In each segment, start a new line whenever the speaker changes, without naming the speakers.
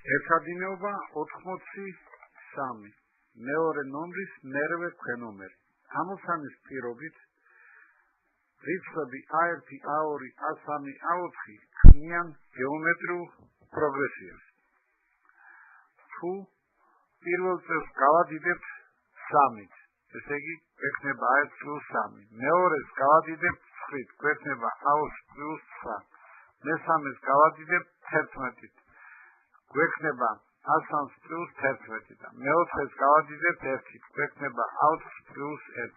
ერთადინეობა 83, მეორე ნომრის მერვე ქვენომერი. ამოცანის პირობით რიცხვები A1, A2, A3, A4 ქმნიან გეომეტრიულ პროგრესიას. თუ პირველ წელს გავადიდებთ 3-ით, ესე იგი გვექნება A1 + 3, მეორეს გავადიდებთ 9-ით, გვექნება A2 + 9, მესამეს გავადიდებთ 11-ით, გვექნება A3 + 11 და მეოთხეს გავადიდებთ 1-ით, გვექნება A4 + 1.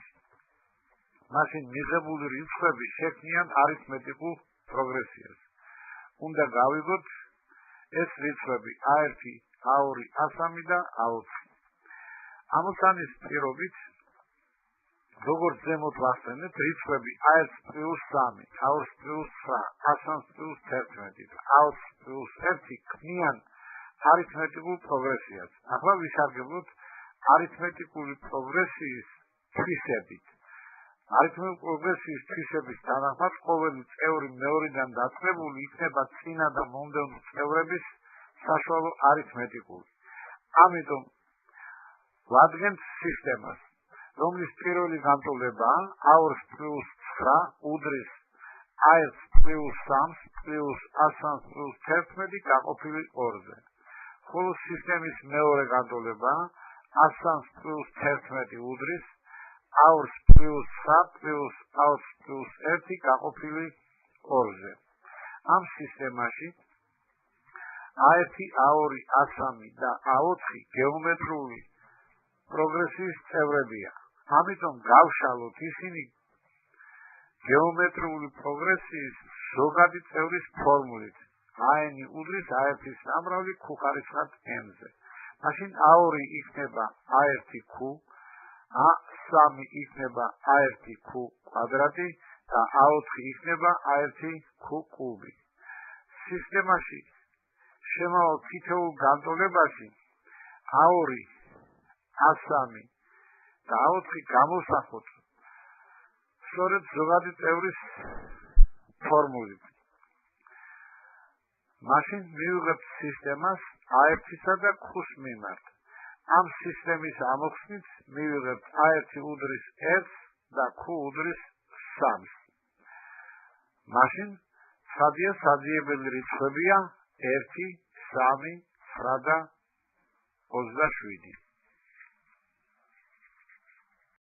მაშინ მიღებული რიცხვები შექმნიან არითმეტიკულ პროგრესიას. უნდა გავიგოთ ეს რიცხვები A1, A2, A3 და A4. ამოცანის პირობით როგორც ზემოთ ვახსენეთ, რიცხვები A1 + 3, A2 + 9, A3 + 11 და A4 + 1 ქმნიან არითმეტიკულ პროგრესიას. ახლა ვისარგებლოთ არითმეტიკული პროგრესიის თვისებით. არითმეტიკული პროგრესიის თვისების თანახმად ყოველი წევრი მეორიდან დაწყებული იქნება წინა და მომდევნო წევრების საშუალო არითმეტიკული. ამიტომ ვადგენთ სისტემას, რომლის პირველი განტოლებაა A2 + 9 უდრის A1 + 3 + A3 + 11 გაყოფილი 2-ზე. ხოლო სისტემის მეორე განტოლებაა A3 + 11 უდრის A2 + 9 + A4 + 1 გაყოფილი 2-ზე. ამ სისტემაში A1, A2, A3 და A4 გეომეტრიული პროგრესიის წევრებია. ამიტომ გავშალოთ ისინი გეომეტრიული პროგრესიის ზოგადი წევრის ფორმულით. A-n უდრის A1-ის სამრავლი q ხარისხად n-ზე. მაშინ A2 იქნება A1q, A3 იქნება A1q კვადრატი და A4 იქნება A1q კუბი. სისტემაში შემავალ თითოეულ განტოლებაში A2, A3 და A4 გამოსახოთ სწორედ ზოგადი წევრის ფორმულით. მაშინ მივიღებთ სისტემას A1-სა და q-ს მიმართ. ამ სისტემის ამოხსნით მივიღებთ A1 უდრის 1 და q უდრის 3. მაშინ სადია საძიებელი რიცხვებია 1, 3, 9 და 27.